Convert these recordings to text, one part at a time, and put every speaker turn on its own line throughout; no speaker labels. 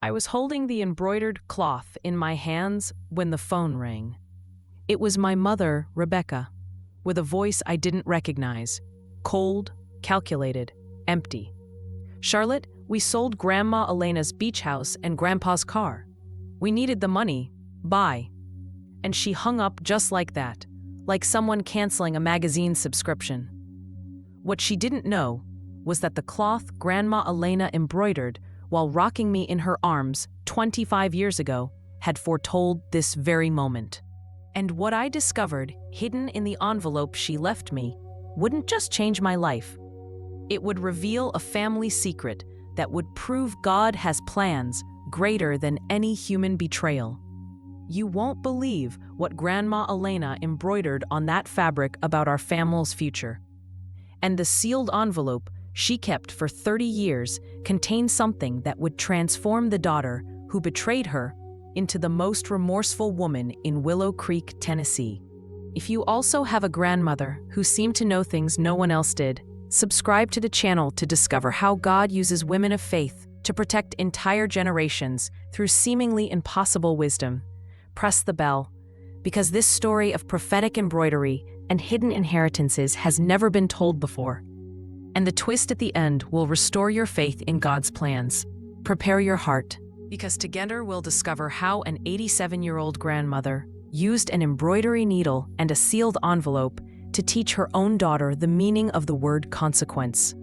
I was holding the embroidered cloth in my hands when the phone rang. It was my mother, Rebecca, with a voice I didn't recognize, cold, calculated, empty. "Charlotte, we sold Grandma Elena's beach house and Grandpa's car. We needed the money. Bye." And she hung up just like that, like someone canceling a magazine subscription. What she didn't know was that the cloth Grandma Elena embroidered while rocking me in her arms 25 years ago had foretold this very moment. And what I discovered, hidden in the envelope she left me, wouldn't just change my life. It would reveal a family secret that would prove God has plans greater than any human betrayal. You won't believe what Grandma Elena embroidered on that fabric about our family's future. And the sealed envelope she kept for 30 years contained something that would transform the daughter who betrayed her into the most remorseful woman in Willow Creek, Tennessee. If you also have a grandmother who seemed to know things no one else did, subscribe to the channel to discover how God uses women of faith to protect entire generations through seemingly impossible wisdom. Press the bell, because this story of prophetic embroidery and hidden inheritances has never been told before. And the twist at the end will restore your faith in God's plans. Prepare your heart, because together we'll discover how an 87-year-old grandmother used an embroidery needle and a sealed envelope to teach her own daughter the meaning of the word consequence.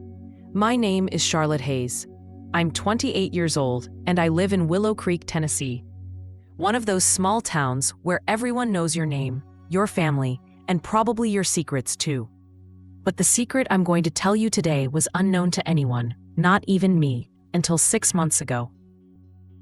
My name is Charlotte Hayes. I'm 28 years old, and I live in Willow Creek, Tennessee. One of those small towns where everyone knows your name, your family, and probably your secrets too. But the secret I'm going to tell you today was unknown to anyone, not even me, until 6 months ago,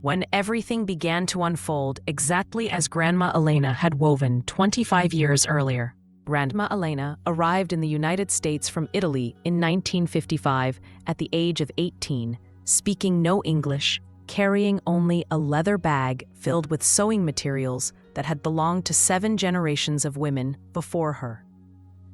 when everything began to unfold exactly as Grandma Elena had woven 25 years earlier. Grandma Elena arrived in the United States from Italy in 1955 at the age of 18, speaking no English, carrying only a leather bag filled with sewing materials that had belonged to 7 generations of women before her.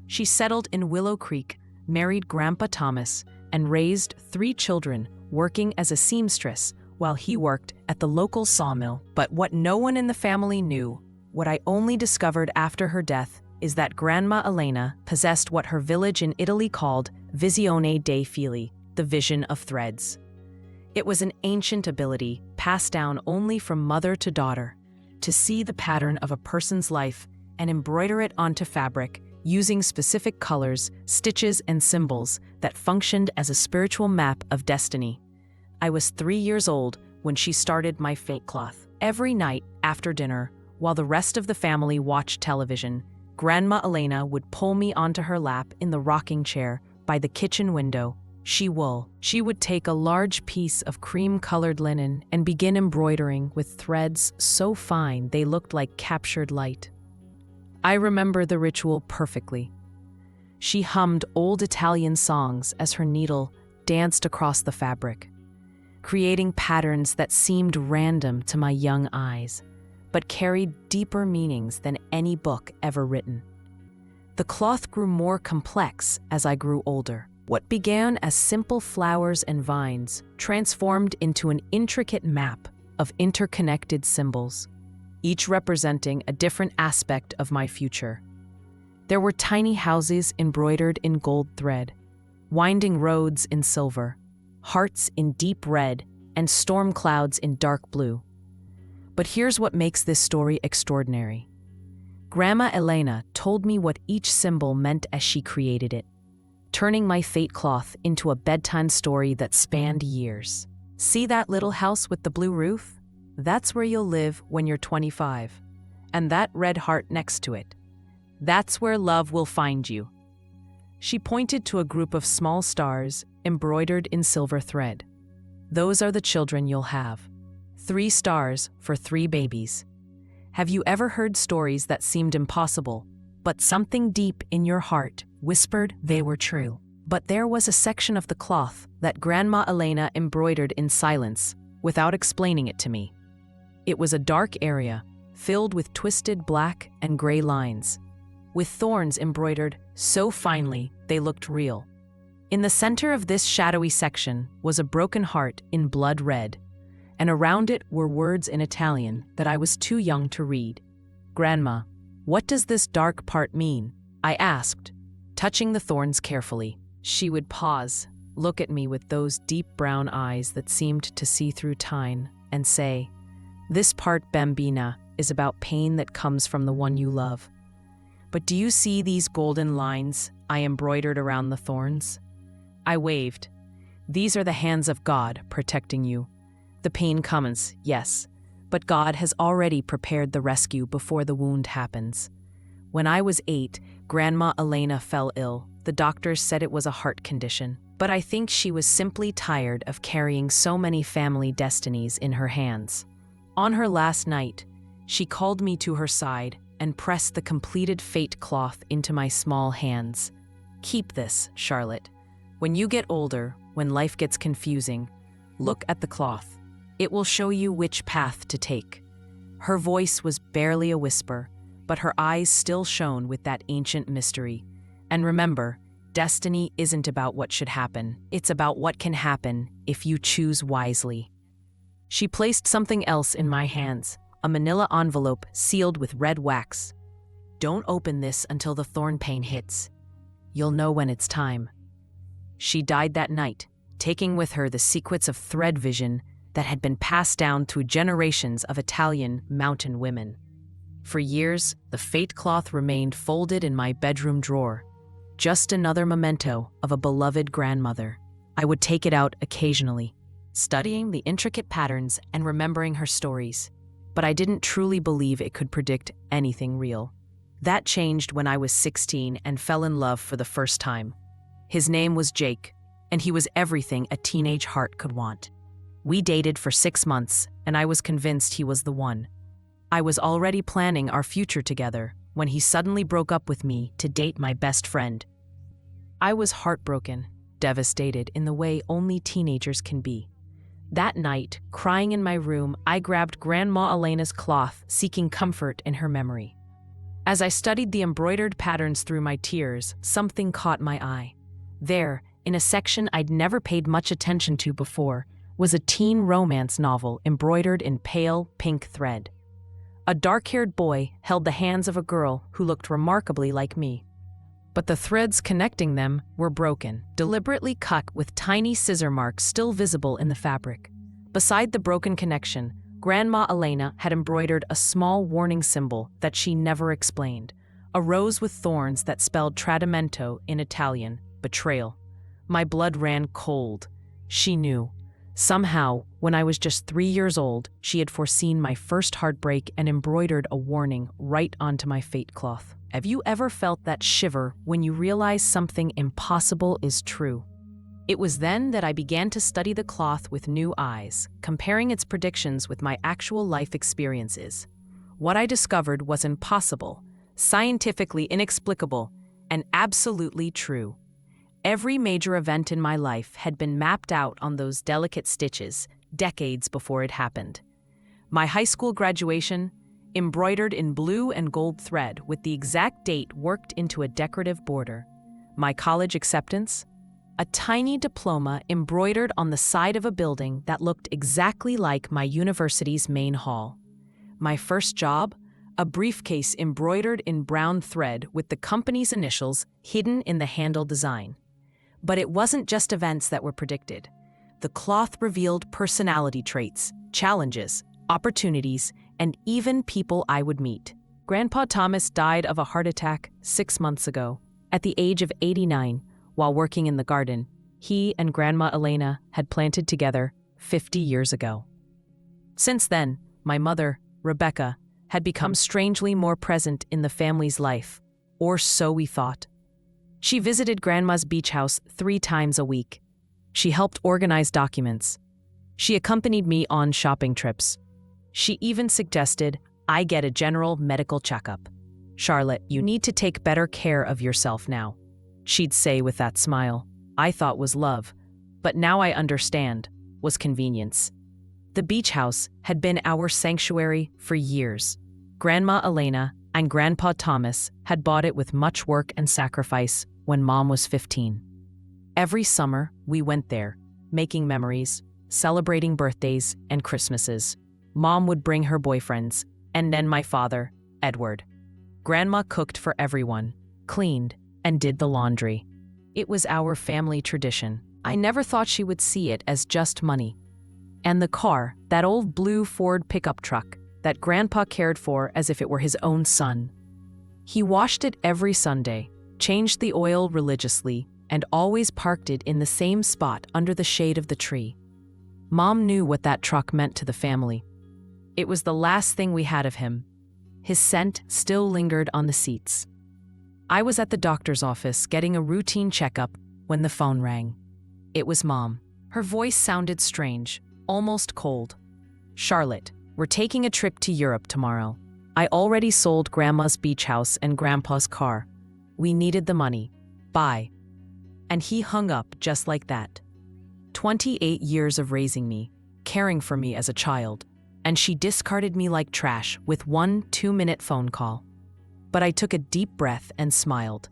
She settled in Willow Creek, married Grandpa Thomas, and raised 3 children, working as a seamstress while he worked at the local sawmill. But what no one in the family knew, what I only discovered after her death, is that Grandma Elena possessed what her village in Italy called visione dei fili, the vision of threads. It was an ancient ability passed down only from mother to daughter, to see the pattern of a person's life and embroider it onto fabric using specific colors, stitches, and symbols that functioned as a spiritual map of destiny. I was 3 years old when she started my fake cloth. Every night after dinner, while the rest of the family watched television, Grandma Elena would pull me onto her lap in the rocking chair by the kitchen window. She would take a large piece of cream-colored linen and begin embroidering with threads so fine they looked like captured light. I remember the ritual perfectly. She hummed old Italian songs as her needle danced across the fabric, creating patterns that seemed random to my young eyes, but carried deeper meanings than any book ever written. The cloth grew more complex as I grew older. What began as simple flowers and vines transformed into an intricate map of interconnected symbols, each representing a different aspect of my future. There were tiny houses embroidered in gold thread, winding roads in silver, hearts in deep red, and storm clouds in dark blue. But here's what makes this story extraordinary. Grandma Elena told me what each symbol meant as she created it, turning my fate cloth into a bedtime story that spanned years. See that little house with the blue roof? That's where you'll live when you're 25. And that red heart next to it, that's where love will find you. She pointed to a group of small stars embroidered in silver thread. Those are the children you'll have. 3 stars for 3 babies. Have you ever heard stories that seemed impossible, but something deep in your heart whispered they were true? But there was a section of the cloth that Grandma Elena embroidered in silence, without explaining it to me. It was a dark area, filled with twisted black and gray lines, with thorns embroidered so finely they looked real. In the center of this shadowy section was a broken heart in blood red, and around it were words in Italian that I was too young to read. "Grandma, what does this dark part mean?" I asked, touching the thorns carefully. She would pause, look at me with those deep brown eyes that seemed to see through time, and say, "This part, bambina, is about pain that comes from the one you love. But do you see these golden lines I embroidered around the thorns?" I waved. "These are the hands of God protecting you. The pain comes, yes, but God has already prepared the rescue before the wound happens. When I was 8, Grandma Elena fell ill. The doctors said it was a heart condition, but I think she was simply tired of carrying so many family destinies in her hands. On her last night, she called me to her side and pressed the completed fate cloth into my small hands. "Keep this, Charlotte. When you get older, when life gets confusing, look at the cloth. It will show you which path to take." Her voice was barely a whisper, but her eyes still shone with that ancient mystery. And remember, destiny isn't about what should happen. It's about what can happen if you choose wisely. She placed something else in my hands, a manila envelope sealed with red wax. "Don't open this until the thorn pain hits. You'll know when it's time." She died that night, taking with her the secrets of thread vision that had been passed down through generations of Italian mountain women. For years, the fate cloth remained folded in my bedroom drawer, just another memento of a beloved grandmother. I would take it out occasionally, studying the intricate patterns and remembering her stories, but I didn't truly believe it could predict anything real. That changed when I was 16 and fell in love for the first time. His name was Jake, and he was everything a teenage heart could want. We dated for 6 months, and I was convinced he was the one. I was already planning our future together when he suddenly broke up with me to date my best friend. I was heartbroken, devastated in the way only teenagers can be. That night, crying in my room, I grabbed Grandma Elena's cloth, seeking comfort in her memory. As I studied the embroidered patterns through my tears, something caught my eye. There, in a section I'd never paid much attention to before, was a teen romance novel embroidered in pale pink thread. A dark-haired boy held the hands of a girl who looked remarkably like me. But the threads connecting them were broken, deliberately cut with tiny scissor marks still visible in the fabric. Beside the broken connection, Grandma Elena had embroidered a small warning symbol that she never explained, a rose with thorns that spelled tradimento in Italian, betrayal. My blood ran cold. She knew. Somehow, when I was just 3 years old, she had foreseen my first heartbreak and embroidered a warning right onto my fate cloth. Have you ever felt that shiver when you realize something impossible is true? It was then that I began to study the cloth with new eyes, comparing its predictions with my actual life experiences. What I discovered was impossible, scientifically inexplicable, and absolutely true. Every major event in my life had been mapped out on those delicate stitches decades before it happened. My high school graduation, embroidered in blue and gold thread with the exact date worked into a decorative border. My college acceptance, a tiny diploma embroidered on the side of a building that looked exactly like my university's main hall. My first job, a briefcase embroidered in brown thread with the company's initials hidden in the handle design. But it wasn't just events that were predicted. The cloth revealed personality traits, challenges, opportunities, and even people I would meet. Grandpa Thomas died of a heart attack 6 months ago. At the age of 89, while working in the garden, he and Grandma Elena had planted together 50 years ago. Since then, my mother, Rebecca, had become strangely more present in the family's life, or so we thought. She visited Grandma's beach house 3 times a week. She helped organize documents. She accompanied me on shopping trips. She even suggested I get a general medical checkup. "Charlotte, you need to take better care of yourself now," she'd say with that smile I thought was love, but now I understand, was convenience. The beach house had been our sanctuary for years. Grandma Elena and Grandpa Thomas had bought it with much work and sacrifice when Mom was 15. Every summer, we went there, making memories, celebrating birthdays and Christmases. Mom would bring her boyfriends, and then my father, Edward. Grandma cooked for everyone, cleaned, and did the laundry. It was our family tradition. I never thought she would see it as just money. And the car, that old blue Ford pickup truck, that Grandpa cared for as if it were his own son. He washed it every Sunday, changed the oil religiously, and always parked it in the same spot under the shade of the tree. Mom knew what that truck meant to the family. It was the last thing we had of him. His scent still lingered on the seats. I was at the doctor's office getting a routine checkup when the phone rang. It was Mom. Her voice sounded strange, almost cold. "Charlotte, we're taking a trip to Europe tomorrow. I already sold Grandma's beach house and Grandpa's car. We needed the money. Bye." And he hung up just like that. 28 years of raising me, caring for me as a child, and she discarded me like trash with one 2-minute phone call. But I took a deep breath and smiled,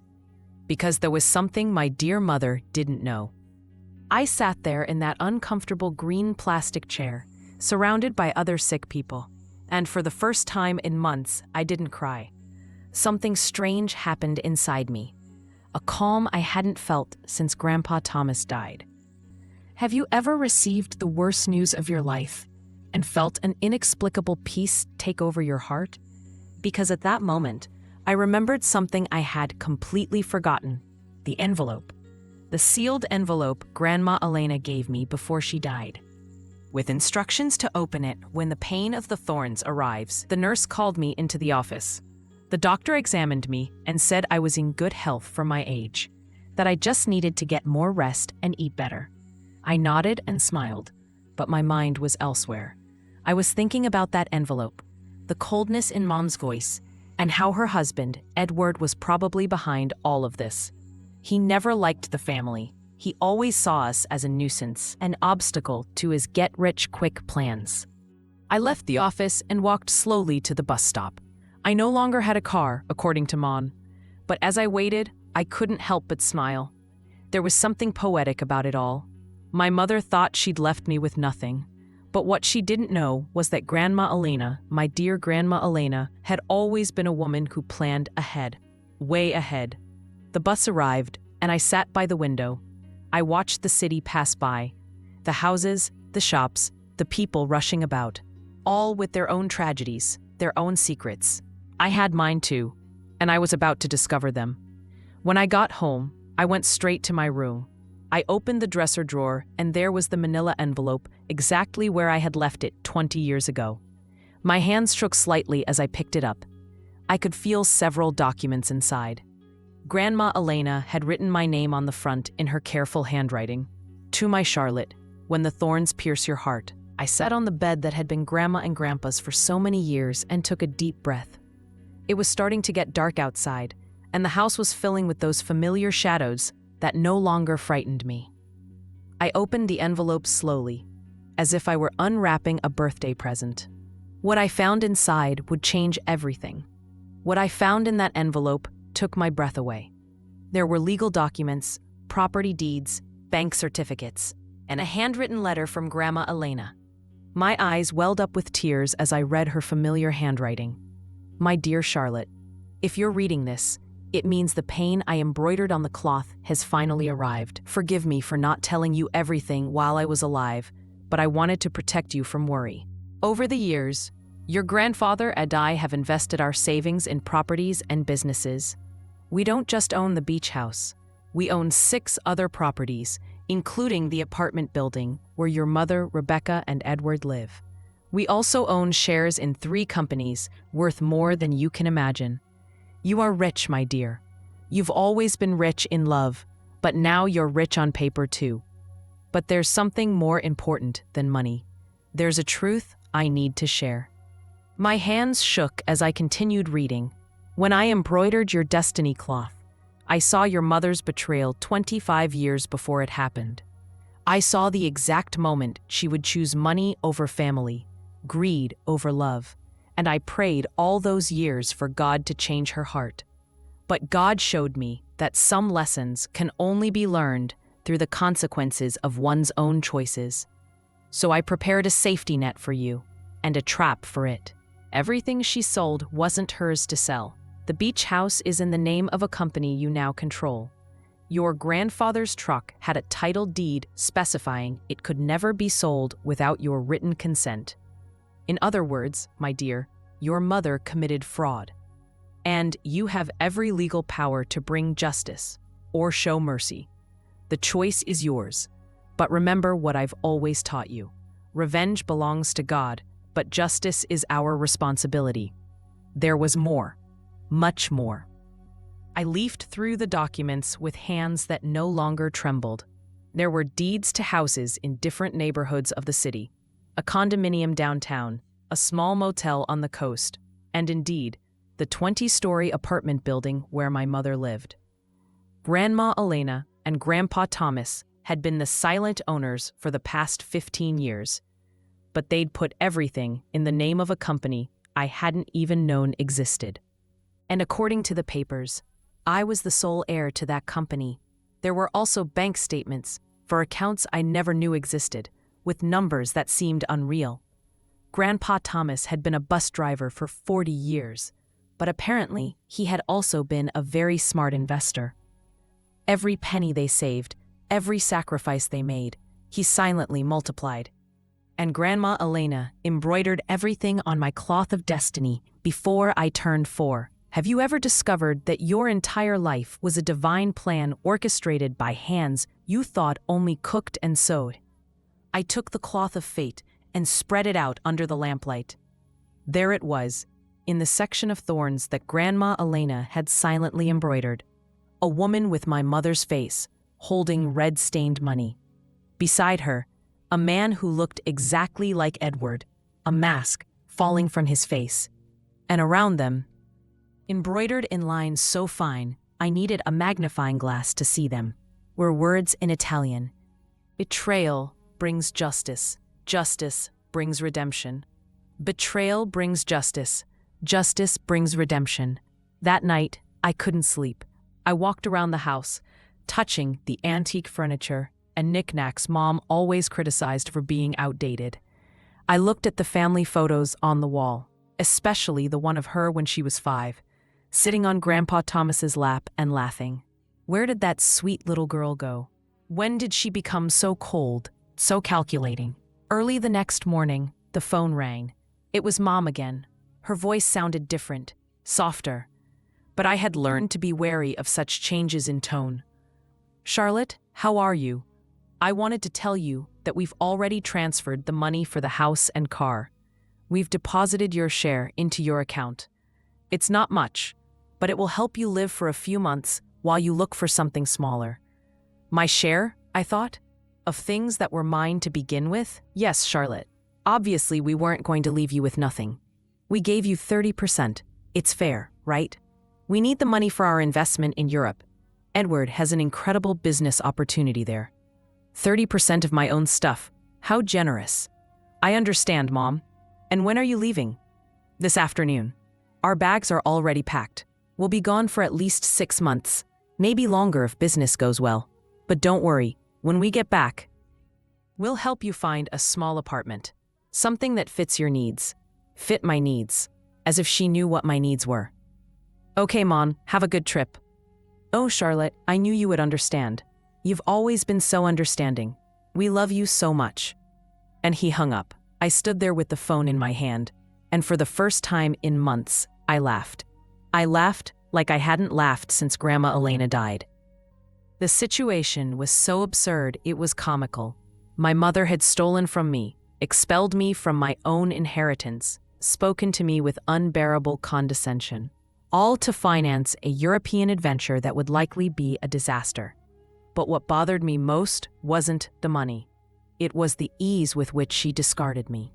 because there was something my dear mother didn't know. I sat there in that uncomfortable green plastic chair, surrounded by other sick people, and for the first time in months, I didn't cry. Something strange happened inside me, a calm I hadn't felt since Grandpa Thomas died. Have you ever received the worst news of your life and felt an inexplicable peace take over your heart? Because at that moment, I remembered something I had completely forgotten: the envelope. The sealed envelope Grandma Elena gave me before she died. With instructions to open it when the pain of the thorns arrives, the nurse called me into the office. The doctor examined me and said I was in good health for my age, that I just needed to get more rest and eat better. I nodded and smiled, but my mind was elsewhere. I was thinking about that envelope, the coldness in Mom's voice, and how her husband, Edward, was probably behind all of this. He never liked the family. He always saw us as a nuisance, an obstacle to his get-rich-quick plans. I left the office and walked slowly to the bus stop. I no longer had a car, according to Mom, but as I waited, I couldn't help but smile. There was something poetic about it all. My mother thought she'd left me with nothing, but what she didn't know was that Grandma Elena, my dear Grandma Elena, had always been a woman who planned ahead, way ahead. The bus arrived, and I sat by the window. I watched the city pass by, the houses, the shops, the people rushing about, all with their own tragedies, their own secrets. I had mine too, and I was about to discover them. When I got home, I went straight to my room. I opened the dresser drawer, and there was the manila envelope exactly where I had left it 20 years ago. My hands shook slightly as I picked it up. I could feel several documents inside. Grandma Elena had written my name on the front in her careful handwriting. "To my Charlotte, when the thorns pierce your heart." I sat on the bed that had been Grandma and Grandpa's for so many years and took a deep breath. It was starting to get dark outside, and the house was filling with those familiar shadows that no longer frightened me. I opened the envelope slowly, as if I were unwrapping a birthday present. What I found inside would change everything. What I found in that envelope took my breath away. There were legal documents, property deeds, bank certificates, and a handwritten letter from Grandma Elena. My eyes welled up with tears as I read her familiar handwriting. "My dear Charlotte, if you're reading this, it means the pain I embroidered on the cloth has finally arrived. Forgive me for not telling you everything while I was alive, but I wanted to protect you from worry. Over the years, your grandfather and I have invested our savings in properties and businesses. We don't just own the beach house. We own 6 other properties, including the apartment building where your mother, Rebecca, and Edward live. We also own shares in 3 companies worth more than you can imagine. You are rich, my dear. You've always been rich in love, but now you're rich on paper too. But there's something more important than money. There's a truth I need to share." My hands shook as I continued reading. "When I embroidered your destiny cloth, I saw your mother's betrayal 25 years before it happened. I saw the exact moment she would choose money over family, greed over love, and I prayed all those years for God to change her heart. But God showed me that some lessons can only be learned through the consequences of one's own choices. So I prepared a safety net for you, and a trap for it. Everything she sold wasn't hers to sell. The beach house is in the name of a company you now control. Your grandfather's truck had a title deed specifying it could never be sold without your written consent. In other words, my dear, your mother committed fraud. And you have every legal power to bring justice or show mercy. The choice is yours. But remember what I've always taught you. Revenge belongs to God, but justice is our responsibility. There was more, much more. I leafed through the documents with hands that no longer trembled. There were deeds to houses in different neighborhoods of the city, a condominium downtown, a small motel on the coast, and indeed, the 20-story apartment building where my mother lived. Grandma Elena and Grandpa Thomas had been the silent owners for the past 15 years, but they'd put everything in the name of a company I hadn't even known existed. And according to the papers, I was the sole heir to that company. There were also bank statements for accounts I never knew existed, with numbers that seemed unreal. Grandpa Thomas had been a bus driver for 40 years, but apparently he had also been a very smart investor. Every penny they saved, every sacrifice they made, he silently multiplied. And Grandma Elena embroidered everything on my cloth of destiny before I turned 4. Have you ever discovered that your entire life was a divine plan orchestrated by hands you thought only cooked and sewed? I took the cloth of fate and spread it out under the lamplight. There it was, in the section of thorns that Grandma Elena had silently embroidered. A woman with my mother's face, holding red-stained money. Beside her, a man who looked exactly like Edward, a mask falling from his face. And around them, embroidered in lines so fine, I needed a magnifying glass to see them, were words in Italian. Betrayal brings justice. Justice brings redemption. Betrayal brings justice. Justice brings redemption. That night, I couldn't sleep. I walked around the house, touching the antique furniture and knickknacks Mom always criticized for being outdated. I looked at the family photos on the wall, especially the one of her when she was 5. Sitting on Grandpa Thomas's lap and laughing. Where did that sweet little girl go? When did she become so cold, so calculating? Early the next morning, the phone rang. It was Mom again. Her voice sounded different, softer. But I had learned to be wary of such changes in tone. Charlotte, how are you? I wanted to tell you that we've already transferred the money for the house and car. We've deposited your share into your account. It's not much, but it will help you live for a few months while you look for something smaller. My share, I thought, of things that were mine to begin with? Yes, Charlotte. Obviously, we weren't going to leave you with nothing. We gave you 30%. It's fair, right? We need the money for our investment in Europe. Edward has an incredible business opportunity there. 30% of my own stuff. How generous. I understand, Mom. And when are you leaving? This afternoon. Our bags are already packed. We'll be gone for at least 6 months, maybe longer if business goes well. But don't worry, when we get back, we'll help you find a small apartment, something that fits your needs. Fit my needs, as if she knew what my needs were. Okay, Mom, have a good trip. Oh, Charlotte, I knew you would understand. You've always been so understanding. We love you so much. And he hung up. I stood there with the phone in my hand, and for the first time in months, I laughed. I laughed like I hadn't laughed since Grandma Elena died. The situation was so absurd it was comical. My mother had stolen from me, expelled me from my own inheritance, spoken to me with unbearable condescension, all to finance a European adventure that would likely be a disaster. But what bothered me most wasn't the money. It was the ease with which she discarded me.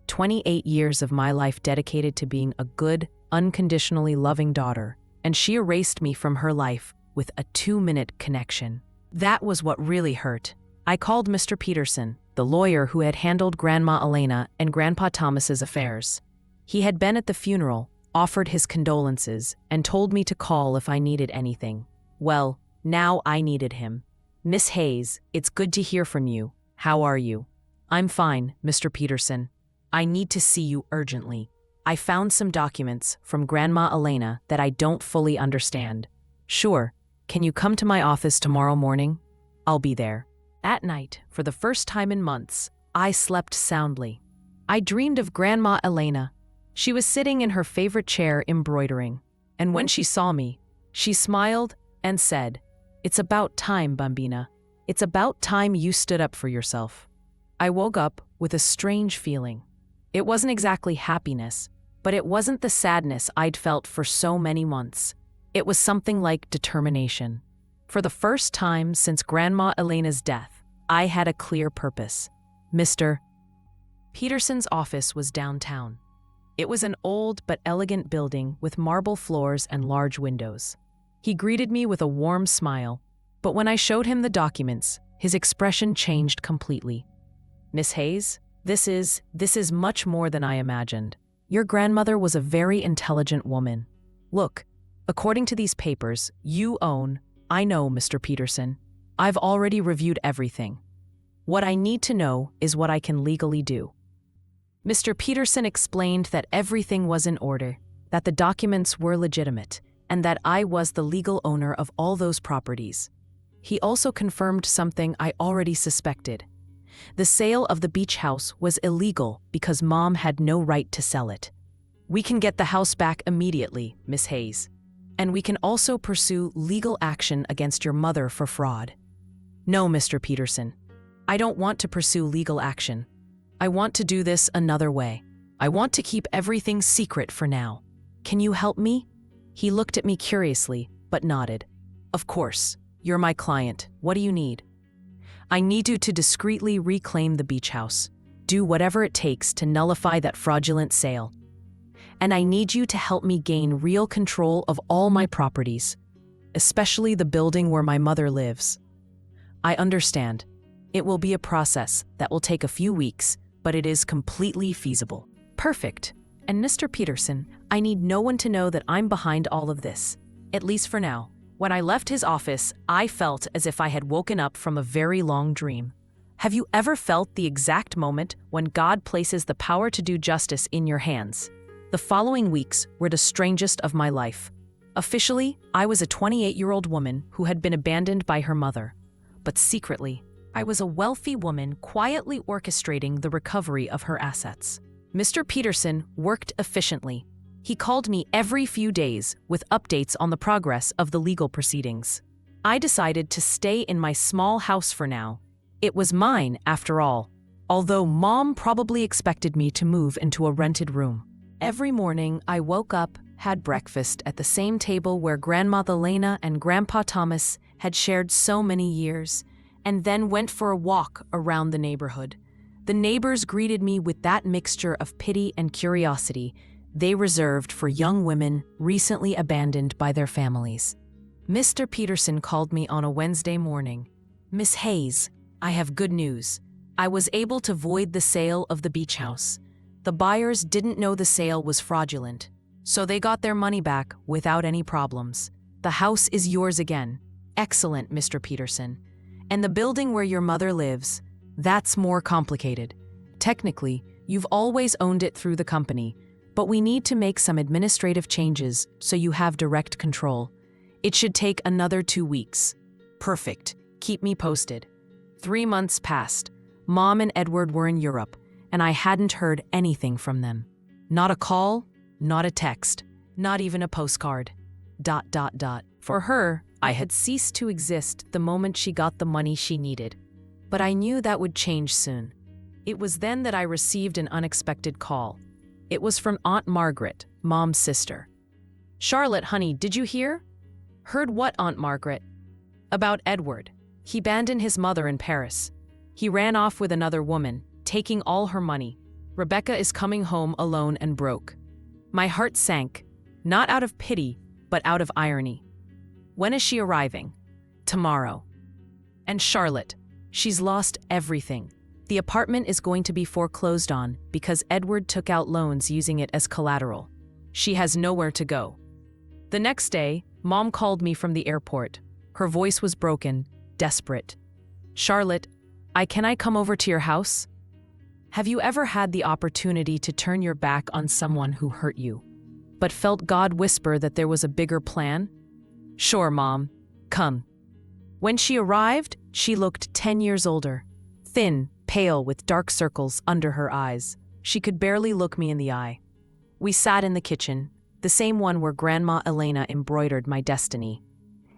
28 years of my life dedicated to being a good, unconditionally loving daughter, and she erased me from her life with a 2-minute connection. That was what really hurt. I called Mr. Peterson, the lawyer who had handled Grandma Elena and Grandpa Thomas's affairs. He had been at the funeral, offered his condolences, and told me to call if I needed anything. Well, now I needed him. Miss Hayes, it's good to hear from you. How are you? I'm fine, Mr. Peterson. I need to see you urgently. I found some documents from Grandma Elena that I don't fully understand. Sure, can you come to my office tomorrow morning? I'll be there. At night, for the first time in months, I slept soundly. I dreamed of Grandma Elena. She was sitting in her favorite chair embroidering, and when she saw me, she smiled and said, "It's about time, Bambina. It's about time you stood up for yourself." I woke up with a strange feeling. It wasn't exactly happiness, but it wasn't the sadness I'd felt for so many months. It was something like determination. For the first time since Grandma Elena's death, I had a clear purpose. Mr. Peterson's office was downtown. It was an old but elegant building with marble floors and large windows. He greeted me with a warm smile, but when I showed him the documents, his expression changed completely. "Miss Hayes, this is much more than I imagined. Your grandmother was a very intelligent woman. Look, according to these papers, you own, I know, Mr. Peterson. I've already reviewed everything. What I need to know is what I can legally do." Mr. Peterson explained that everything was in order, that the documents were legitimate, and that I was the legal owner of all those properties. He also confirmed something I already suspected. The sale of the beach house was illegal because Mom had no right to sell it. "We can get the house back immediately, Miss Hayes. And we can also pursue legal action against your mother for fraud." "No, Mr. Peterson. I don't want to pursue legal action. I want to do this another way. I want to keep everything secret for now. Can you help me?" He looked at me curiously, but nodded. "Of course. You're my client. What do you need?" "I need you to discreetly reclaim the beach house. Do whatever it takes to nullify that fraudulent sale. And I need you to help me gain real control of all my properties, especially the building where my mother lives." "I understand. It will be a process that will take a few weeks, but it is completely feasible." "Perfect. And Mr. Peterson, I need no one to know that I'm behind all of this, at least for now." When I left his office, I felt as if I had woken up from a very long dream. Have you ever felt the exact moment when God places the power to do justice in your hands? The following weeks were the strangest of my life. Officially, I was a 28-year-old woman who had been abandoned by her mother. But secretly, I was a wealthy woman quietly orchestrating the recovery of her assets. Mr. Peterson worked efficiently. He called me every few days with updates on the progress of the legal proceedings. I decided to stay in my small house for now. It was mine, after all, although Mom probably expected me to move into a rented room. Every morning, I woke up, had breakfast at the same table where Grandma Elena and Grandpa Thomas had shared so many years, and then went for a walk around the neighborhood. The neighbors greeted me with that mixture of pity and curiosity they reserved for young women recently abandoned by their families. Mr. Peterson called me on a Wednesday morning. "Miss Hayes, I have good news. I was able to void the sale of the beach house. The buyers didn't know the sale was fraudulent, so they got their money back without any problems. The house is yours again." "Excellent, Mr. Peterson. And the building where your mother lives, that's more complicated. Technically, you've always owned it through the company, but we need to make some administrative changes so you have direct control. It should take another 2 weeks." "Perfect. Keep me posted." 3 months passed. Mom and Edward were in Europe, and I hadn't heard anything from them. Not a call, not a text, not even a postcard. ... For her, I had ceased to exist the moment she got the money she needed. But I knew that would change soon. It was then that I received an unexpected call. It was from Aunt Margaret, Mom's sister. "Charlotte, honey, did you hear?" "Heard what, Aunt Margaret?" "About Edward. He abandoned his mother in Paris. He ran off with another woman, taking all her money. Rebecca is coming home alone and broke." My heart sank, not out of pity, but out of irony. "When is she arriving?" "Tomorrow." "And Charlotte, she's lost everything. The apartment is going to be foreclosed on because Edward took out loans using it as collateral. She has nowhere to go." The next day, Mom called me from the airport. Her voice was broken, desperate. "Charlotte, can I come over to your house?" Have you ever had the opportunity to turn your back on someone who hurt you, but felt God whisper that there was a bigger plan? Sure, Mom. Come. When she arrived, she looked 10 years older, thin, pale with dark circles under her eyes. She could barely look me in the eye. We sat in the kitchen, the same one where Grandma Elena embroidered my destiny.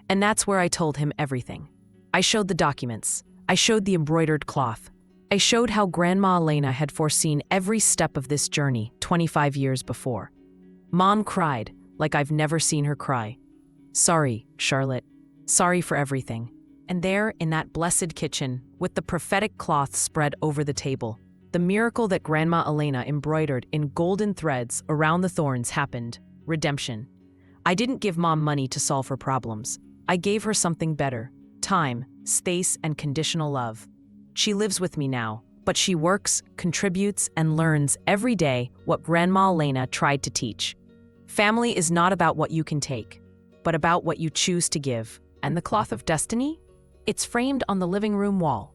And that's where I told him everything. I showed the documents. I showed the embroidered cloth. I showed how Grandma Elena had foreseen every step of this journey 25 years before. Mom cried like I've never seen her cry. Sorry, Charlotte. Sorry for everything. And there, in that blessed kitchen, with the prophetic cloth spread over the table, the miracle that Grandma Elena embroidered in golden threads around the thorns happened. Redemption. I didn't give Mom money to solve her problems. I gave her something better. Time, space, and conditional love. She lives with me now, but she works, contributes, and learns every day what Grandma Elena tried to teach. Family is not about what you can take, but about what you choose to give. And the cloth of destiny? It's framed on the living room wall.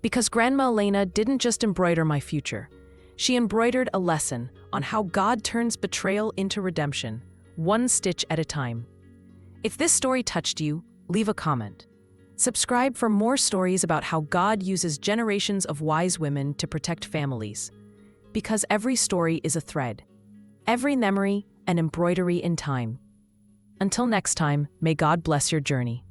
Because Grandma Elena didn't just embroider my future. She embroidered a lesson on how God turns betrayal into redemption, one stitch at a time. If this story touched you, leave a comment. Subscribe for more stories about how God uses generations of wise women to protect families. Because every story is a thread. Every memory, an embroidery in time. Until next time, may God bless your journey.